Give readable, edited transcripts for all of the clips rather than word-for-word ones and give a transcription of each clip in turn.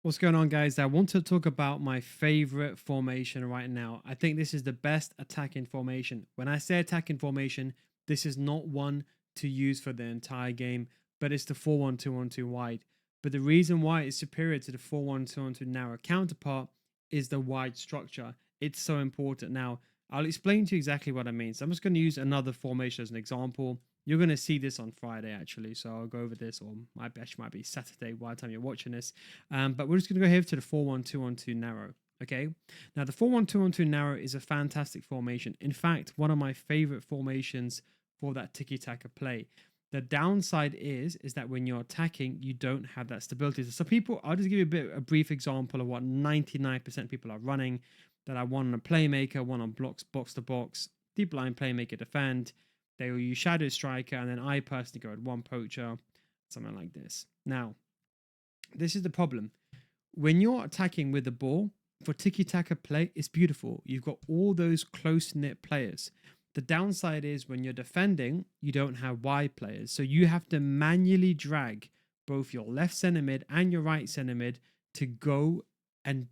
What's going on, guys? I want to talk about my favorite formation right now. I think this is the best attacking formation. When I say attacking formation, this is not one to use for the entire game, but it's the 4-1-2-1-2 wide. But the reason why it's superior to the 4-1-2-1-2 narrow counterpart is the wide structure. It's so important. Now, I'll explain to you exactly what I mean. So I'm just going to use another formation as an example. You're going to see this on Friday, actually. So I'll go over this, or might be Saturday by the time you're watching this. But we're just going to go here to the 4-1-2-1-2 narrow. Okay. Now, the 4-1-2-1-2 narrow is a fantastic formation. In fact, one of my favorite formations for that tiki-taka play. The downside is that when you're attacking, you don't have that stability. So some people, I'll just give you a brief example of what 99% of people are running. That I want on a playmaker, one on blocks, box to box, deep line playmaker, defend. They will use Shadow Striker, and then I personally go with one poacher, something like this. Now, this is the problem. When you're attacking with the ball, for tiki-taka play, it's beautiful. You've got all those close-knit players. The downside is when you're defending, you don't have wide players. So you have to manually drag both your left center mid and your right center mid to go. And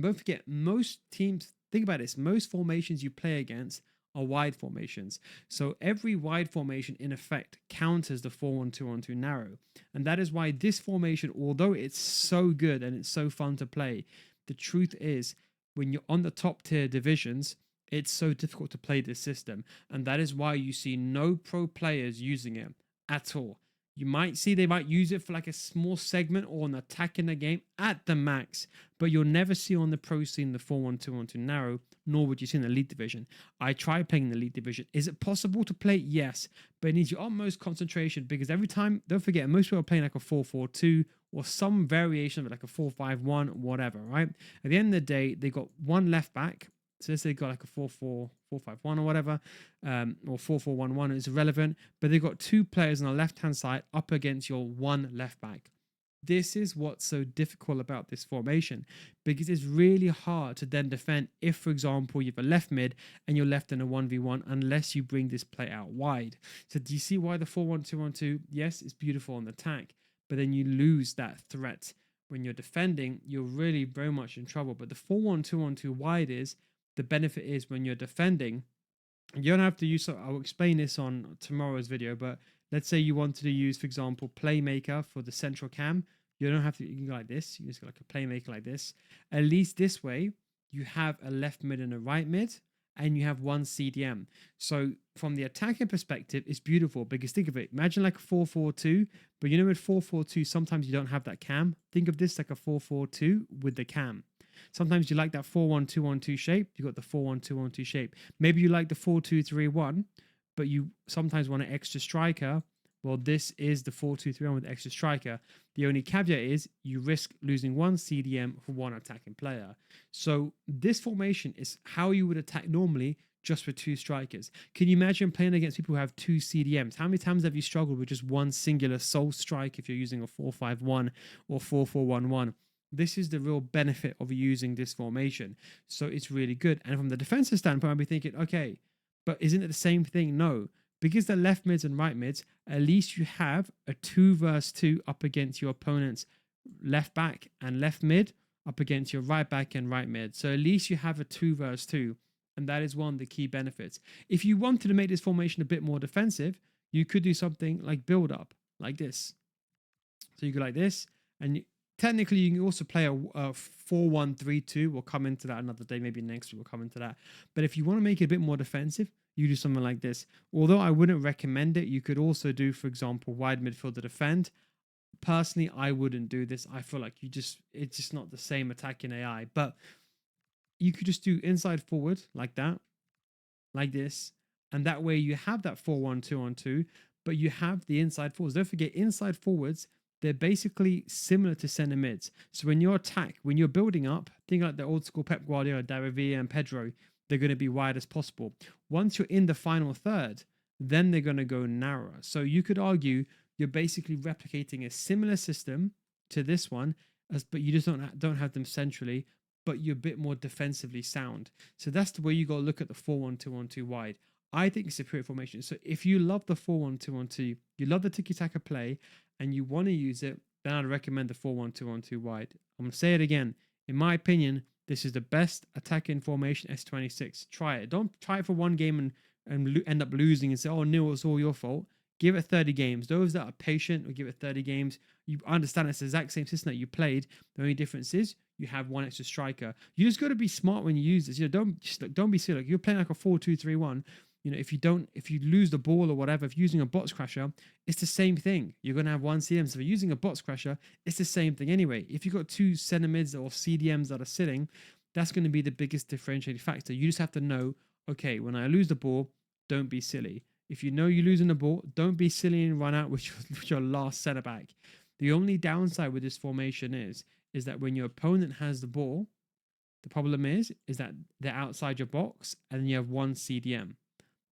don't forget, most teams, think about this, most formations you play against are wide formations. So every wide formation in effect counters the 4-1-2-1-2 narrow. And that is why this formation, although it's so good and it's so fun to play, the truth is when you're on the top tier divisions, it's so difficult to play this system. And that is why you see no pro players using it at all. You might see they might use it for like a small segment or an attack in the game at the max, but you'll never see on the pro scene the 4-1-2-1-2 narrow, nor would you see in the elite division. I tried playing the elite division. Is it possible to play? Yes, but it needs your utmost concentration because every time, don't forget, most people are playing like a 4-4-2 or some variation of it, like a 4-5-1, whatever, right? At the end of the day, they got one left back. So let's say they got like a 4-4-4-5-1 or whatever, or 4-4-1-1 is irrelevant, but they've got two players on the left-hand side up against your one left back. This is what's so difficult about this formation because it's really hard to then defend if, for example, you have a left mid and you're left in a 1v1 unless you bring this play out wide. So do you see why the 4-1-2-1-2, yes, it's beautiful on the attack, but then you lose that threat. When you're defending, you're really very much in trouble. But the 4-1-2-1-2 wide is, the benefit is when you're defending, you don't have to use, so I'll explain this on tomorrow's video, but let's say you wanted to use, for example, playmaker for the central cam. You don't have to, you can go like this. You just go like a playmaker like this. At least this way, you have a left mid and a right mid, and you have one CDM. So from the attacking perspective, it's beautiful because think of it. Imagine like a 4-4-2, but you know with 4-4-2, sometimes you don't have that cam. Think of this like a 4-4-2 with the cam. Sometimes you like that 4-1-2-1-2 shape. You got the 4-1-2-1-2 shape. Maybe you like the 4-2-3-1, but you sometimes want an extra striker. Well, this is the 4-2-3-1 with extra striker. The only caveat is you risk losing one CDM for one attacking player. So this formation is how you would attack normally, just with two strikers. Can you imagine playing against people who have two CDMs? How many times have you struggled with just one singular sole strike if you're using a 4-5-1 or 4-4-1-1? This is the real benefit of using this formation. So it's really good. And from the defensive standpoint, I'll be thinking, okay, but isn't it the same thing? No, because they're left mids and right mids, at least you have a 2 versus 2 up against your opponent's left back and left mid up against your right back and right mid. So at least you have a 2 versus 2. And that is one of the key benefits. If you wanted to make this formation a bit more defensive, you could do something like build up like this. So you go like this, and technically you can also play a 4-1-3-2. We'll come into that another day, maybe next week we'll come into that. But if you want to make it a bit more defensive, you do something like this. Although I wouldn't recommend it, you could also do, for example, wide midfield to defend. Personally, I wouldn't do this. I feel like it's just not the same attacking AI. But you could just do inside forward like that, like this. And that way you have that 4-1-2-1-2, but you have the inside forwards. Don't forget, inside forwards, they're basically similar to center mids. So when you attack, when you're building up, think like the old school Pep Guardiola, David Villa, and Pedro, they're going to be wide as possible. Once you're in the final third, then they're going to go narrower. So you could argue you're basically replicating a similar system to this one, but you just don't have them centrally, but you're a bit more defensively sound. So that's the way you got to look at the 4-1-2-1-2 wide. I think it's a superior formation. So if you love the 4-1-2-1-2, you love the tiki-taka play, and you want to use it, then I'd recommend the 4-1-2-1-2 wide. I'm going to say it again. In my opinion, this is the best attacking formation S26. Try it. Don't try it for one game and end up losing and say, oh, Neil, it's all your fault. Give it 30 games. Those that are patient will give it 30 games. You understand it's the exact same system that you played. The only difference is you have one extra striker. You just got to be smart when you use this. Don't be silly. Like, you're playing like a 4-2-3-1. If you lose the ball or whatever, if you're using a box crasher, it's the same thing. You're going to have one CDM. So if you're using a box crasher, it's the same thing anyway. If you've got two center mids or CDMs that are sitting, that's going to be the biggest differentiating factor. You just have to know, okay, when I lose the ball, don't be silly. If you know you're losing the ball, don't be silly and run out with your last center back. The only downside with this formation is that when your opponent has the ball, the problem is that they're outside your box and you have one CDM.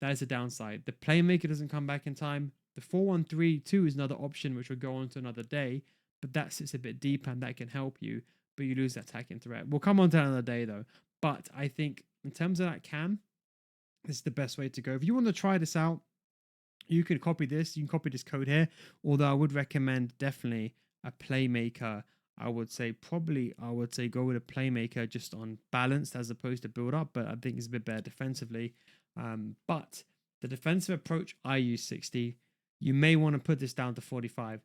That is the downside. The playmaker doesn't come back in time. The 4-1-3-2 is another option, which we'll go on to another day, but that sits a bit deeper and that can help you, but you lose that attacking threat. We'll come on to another day though. But I think in terms of that cam, this is the best way to go. If you want to try this out, you can copy this. You can copy this code here. Although I would recommend definitely a playmaker. I would say go with a playmaker just on balanced as opposed to build up. But I think it's a bit better defensively. But the defensive approach, I use 60. You may want to put this down to 45.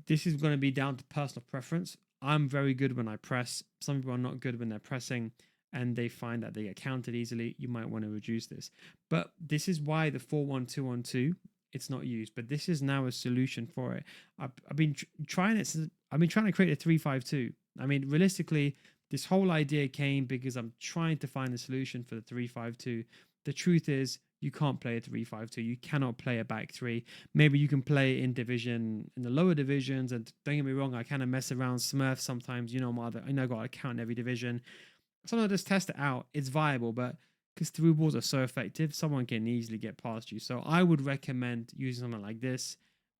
This is going to be down to personal preference. I'm very good when I press. Some people are not good when they're pressing and they find that they get countered easily. You might want to reduce this. But this is why the 4-1-2-1-2, it's not used. But this is now a solution for it. I've been trying it. I've been trying to create a 3-5-2. I mean, realistically, this whole idea came because I'm trying to find a solution for the 3-5-2. The truth is, you can't play a 3-5-2. You cannot play a back three. Maybe you can play in the lower divisions. And don't get me wrong, I kind of mess around Smurf sometimes. I know I got a count in every division. Sometimes I just test it out. It's viable, but because through balls are so effective, someone can easily get past you. So I would recommend using something like this,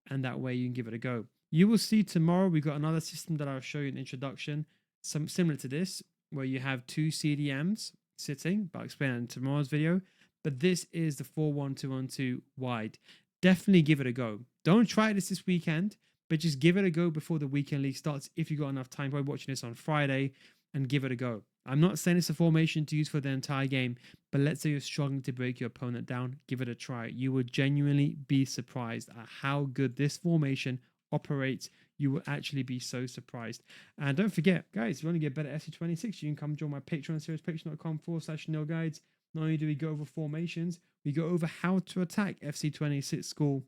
and that way you can give it a go. You will see tomorrow we got another system that I'll show you in introduction, similar to this, where you have two CDMs sitting, but I'll explain that in tomorrow's video. But this is the 4-1-2-1-2 wide. Definitely give it a go. Don't try this weekend, but just give it a go before the weekend league starts if you got enough time. Probably watching this on Friday, and give it a go. I'm not saying it's a formation to use for the entire game, but let's say you're struggling to break your opponent down, give it a try. You would genuinely be surprised at how good this formation operates. You will actually be so surprised. And don't forget, guys, if you want to get better FC26, you can come join my Patreon series, patreon.com/NeilGuides. Not only do we go over formations, we go over how to attack FC26 school.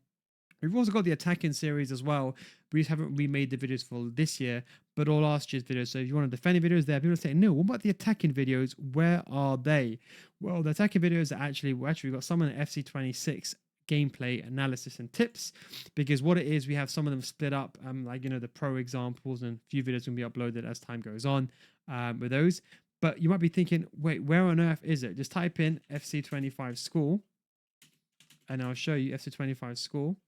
We've also got the attacking series as well. We just haven't remade the videos for this year, but all last year's videos. So if you want to defend videos there, people are saying, no, what about the attacking videos? Where are they? Well, the attacking videos are we've got some in the FC26 gameplay analysis and tips, because what it is, we have some of them split up, the pro examples, and a few videos will be uploaded as time goes on with those. But you might be thinking, wait, where on earth is it? Just type in FC25 school, and I'll show you FC25 school.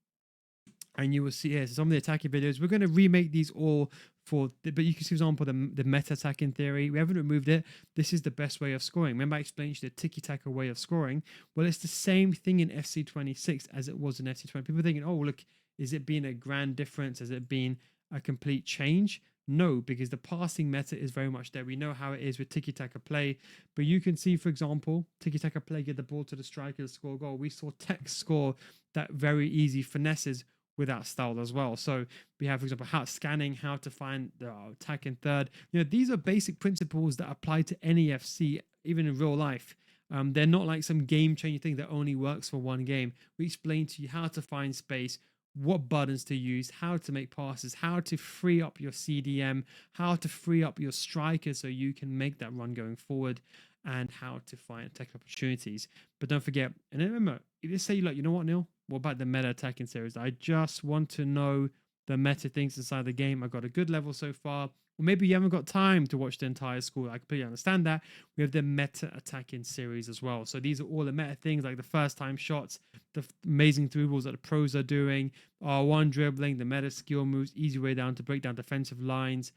And you will see here some of the attacking videos. We're going to remake these all but you can see, for example, the meta attacking theory. We haven't removed it. This is the best way of scoring. Remember I explained to you the tiki-taka way of scoring? Well, it's the same thing in FC26 as it was in FC20. People are thinking, oh, look, is it been a grand difference? Has it been a complete change? No, because the passing meta is very much there. We know how it is with tiki-taka play, but you can see, for example, tiki-taka play, get the ball to the striker, score a goal. We saw Tech score that very easy finesses without style as well. So we have, for example, how to find the attack in third. These are basic principles that apply to any FC, even in real life. They're not like some game-changing thing that only works for one game. We explain to you how to find space, what buttons to use, how to make passes, how to free up your CDM, how to free up your striker so you can make that run going forward, and how to find tech opportunities. But don't forget, and remember, if you say, like, you know what, Neil? What about the meta attacking series? I just want to know the meta things inside the game. I got a good level so far. Or maybe you haven't got time to watch the entire school. I completely understand that. We have the meta attacking series as well. So these are all the meta things, like the first time shots, the amazing through balls that the pros are doing, R1 dribbling, the meta skill moves, easy way down to break down defensive lines,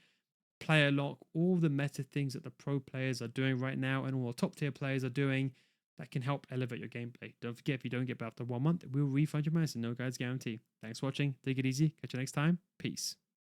player lock, all the meta things that the pro players are doing right now and all the top tier players are doing that can help elevate your gameplay. Don't forget, if you don't get back after 1 month, we'll refund your money. So no guides guarantee. Thanks for watching. Take it easy. Catch you next time. Peace.